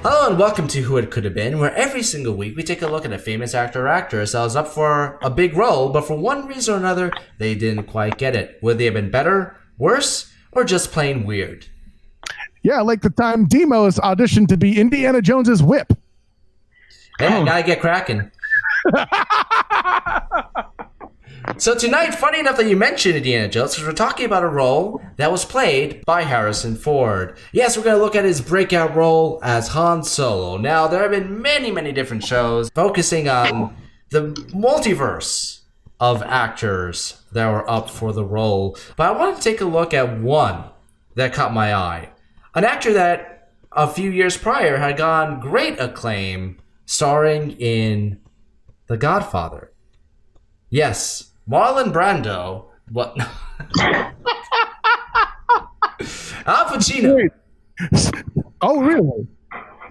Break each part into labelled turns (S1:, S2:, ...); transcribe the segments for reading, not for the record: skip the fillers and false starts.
S1: Hello and welcome to Who It Could Have Been, where every single week we take a look at a famous actor or actress that was up for a big role, but for one reason or another, they didn't quite get it. Would they have been better, worse, or just plain weird?
S2: Yeah, like the time Demos auditioned to be Indiana Jones's whip.
S1: Hey, I gotta get cracking. So tonight, funny enough that you mentioned Indiana Jones, because we're talking about a role that was played by Harrison Ford. Yes, we're going to look at his breakout role as Han Solo. Now, there have been many different shows focusing on the multiverse of actors that were up for the role. But I want to take a look at one that caught my eye. An actor that a few years prior had gotten great acclaim starring in The Godfather. Yes, Marlon Brando. What? Al Pacino.
S2: Wait. Oh, really?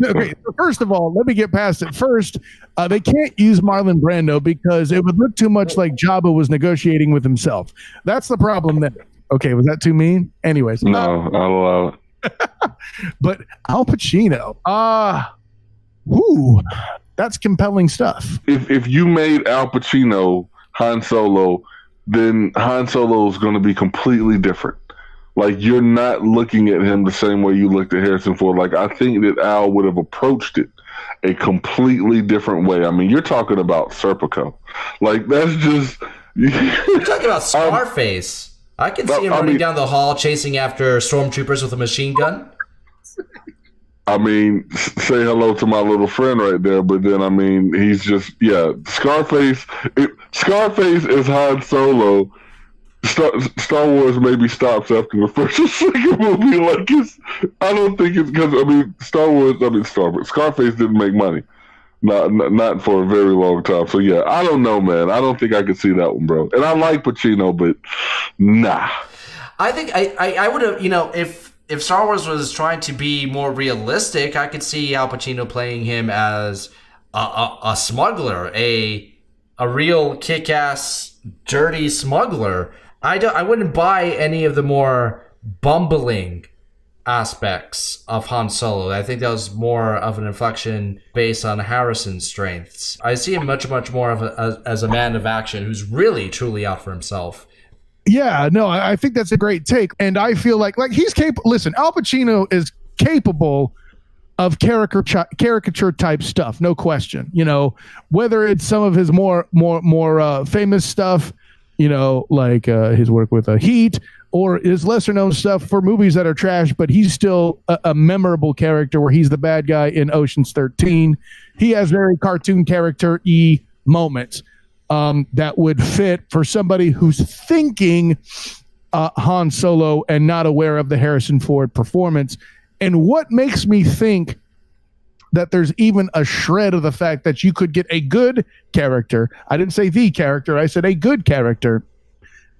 S2: Okay, so first of all, let me get past it. First, they can't use Marlon Brando because it would look too much like Jabba was negotiating with himself. That's the problem there. Okay, was that too mean? Anyways.
S3: No, I'll allow it.
S2: But Al Pacino. That's compelling stuff.
S3: If you made Al Pacino Han Solo, then Han Solo is going to be completely different. Like, you're not looking at him the same way you looked at Harrison Ford. Like, I think that Al would have approached it a completely different way. I mean, you're talking about Serpico. Like, that's just...
S1: You're talking about Scarface. I can see him running down the hall chasing after stormtroopers with a machine gun.
S3: I mean, say hello to my little friend right there, but then, I mean, he's just, Scarface is Han Solo. Star Wars maybe stops after the first or second movie. Like, I don't think it's because, Scarface didn't make money. Not for a very long time. So, yeah, I don't know, man. I don't think I could see that one, bro. And I like Pacino, but nah.
S1: I think I would have, if Star Wars was trying to be more realistic, I could see Al Pacino playing him as a smuggler, a real kick-ass, dirty smuggler. I wouldn't buy any of the more bumbling aspects of Han Solo. I think that was more of an inflection based on Harrison's strengths. I see him much more as a man of action who's really, truly out for himself.
S2: Yeah, no, I think that's a great take. And I feel like he's capable. Listen, Al Pacino is capable of caricature type stuff, no question. Whether it's some of his more famous stuff, like his work with Heat, or his lesser known stuff for movies that are trash, but he's still a memorable character where he's the bad guy in Ocean's 13. He has very cartoon character-y moments that would fit for somebody who's thinking Han Solo and not aware of the Harrison Ford performance. And what makes me think that there's even a shred of the fact that you could get a good character, I didn't say the character, I said a good character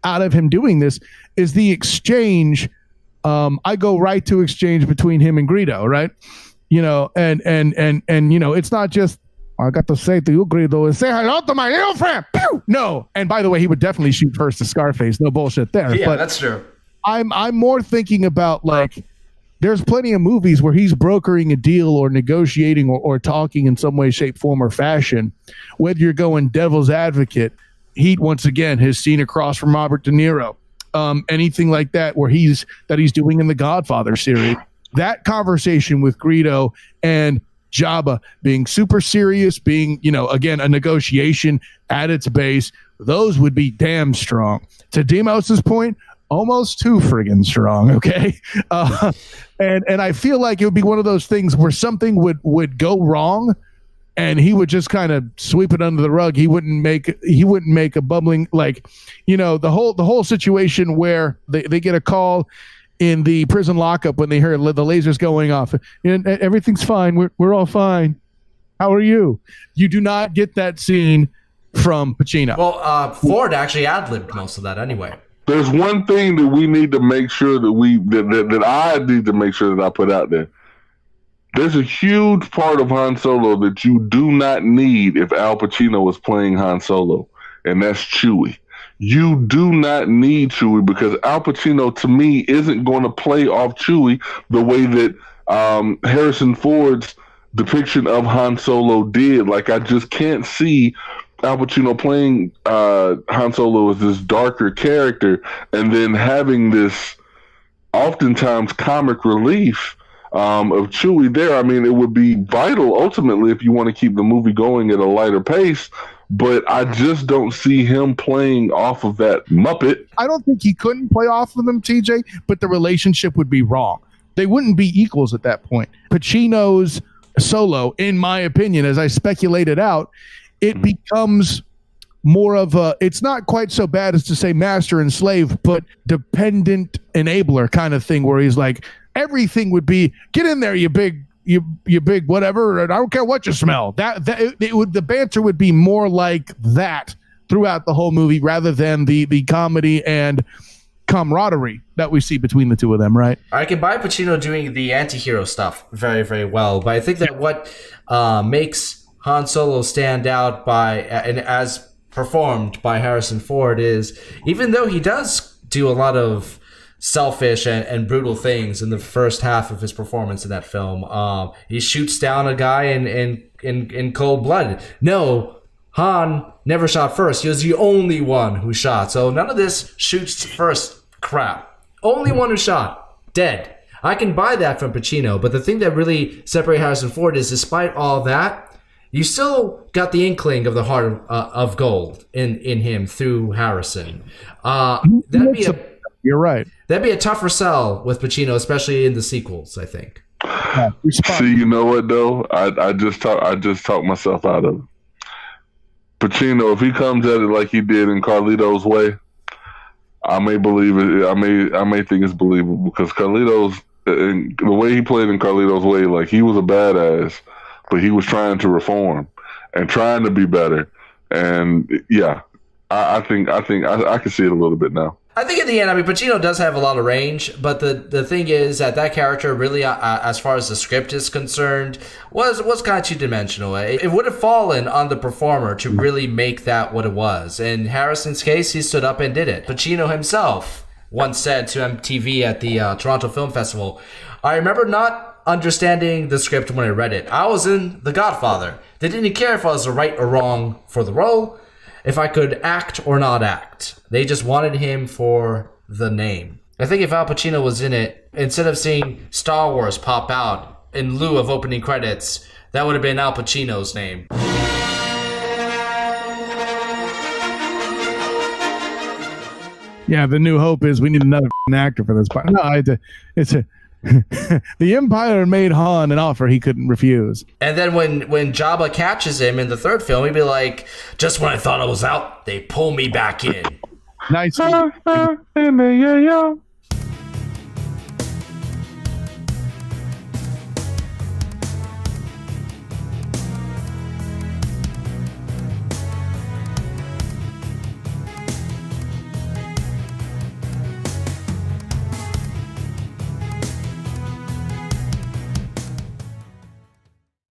S2: out of him doing this, is the exchange. I go right to exchange between him and Greedo, right? And it's not just, I got to say to you, Greedo, and say hello to my little friend. Pew! No. And by the way, he would definitely shoot first to Scarface. No bullshit there.
S1: Yeah,
S2: but
S1: that's true.
S2: I'm more thinking about, there's plenty of movies where he's brokering a deal or negotiating or talking in some way, shape, form, or fashion. Whether you're going devil's advocate, Heat, once again, his scene across from Robert De Niro, anything like that where he's doing in the Godfather series. That conversation with Greedo and Jabba being super serious, being, again, a negotiation at its base, those would be damn strong. To Demos's point, almost too friggin' strong, okay? And I feel like it would be one of those things where something would go wrong and he would just kind of sweep it under the rug. He wouldn't make a bubbling, the whole situation where they get a call in the prison lockup when they hear the lasers going off. And everything's fine. We're all fine. How are you? You do not get that scene from Pacino.
S1: Well, Ford actually ad-libbed most of that anyway.
S3: There's one thing that we need to make sure that I need to make sure that I put out there. There's a huge part of Han Solo that you do not need if Al Pacino was playing Han Solo, and that's Chewie. You do not need Chewie because Al Pacino, to me, isn't going to play off Chewie the way that Harrison Ford's depiction of Han Solo did. Like, I just can't see Al Pacino playing Han Solo as this darker character and then having this oftentimes comic relief of Chewie there. I mean, it would be vital ultimately if you want to keep the movie going at a lighter pace, but I just don't see him playing off of that Muppet.
S2: I don't think he couldn't play off of them, TJ, but the relationship would be wrong. They wouldn't be equals at that point. Pacino's Solo, in my opinion, as I speculated out, it becomes more of a, it's not quite so bad as to say master and slave, but dependent enabler kind of thing, where he's like, everything would be, get in there, you big whatever, and I don't care what you smell. The banter would be more like that throughout the whole movie, rather than the comedy and camaraderie that we see between the two of them, right?
S1: I can buy Pacino doing the anti-hero stuff very, very well, but I think that what makes Han Solo stand out and as performed by Harrison Ford is, even though he does do a lot of selfish and brutal things in the first half of his performance in that film, he shoots down a guy in cold blood. No, Han never shot first. He was the only one who shot. So none of this shoots first crap. Only one who shot. Dead. I can buy that from Pacino, but the thing that really separates Harrison Ford is, despite all that, you still got the inkling of the heart of gold in him through Harrison.
S2: You're right.
S3: That'd
S1: be a tougher sell with Pacino, especially in the sequels, I think.
S3: See, you know what though? I just talked myself out of it. Pacino, if he comes at it like he did in Carlito's Way, I may believe it. I may think it's believable, because Carlito's, the way he played in Carlito's Way, like, he was a badass, but he was trying to reform and trying to be better. And yeah, I think I can see it a little bit now.
S1: I think in the end, I mean, Pacino does have a lot of range, but the thing is that character really, as far as the script is concerned, was kind of two-dimensional. It would have fallen on the performer to really make that what it was. In Harrison's case, he stood up and did it. Pacino himself once said to MTV at the Toronto Film Festival, "I remember not understanding the script when I read it. I was in The Godfather. They didn't care if I was right or wrong for the role, if I could act or not act. They just wanted him for the name." I think if Al Pacino was in it, instead of seeing Star Wars pop out in lieu of opening credits, that would have been Al Pacino's name.
S2: Yeah, the new hope is we need another actor for this part. No, the Empire made Han an offer he couldn't refuse.
S1: And then when Jabba catches him in the third film, he'd be like, "Just when I thought I was out, they pull me back in."
S2: Nice.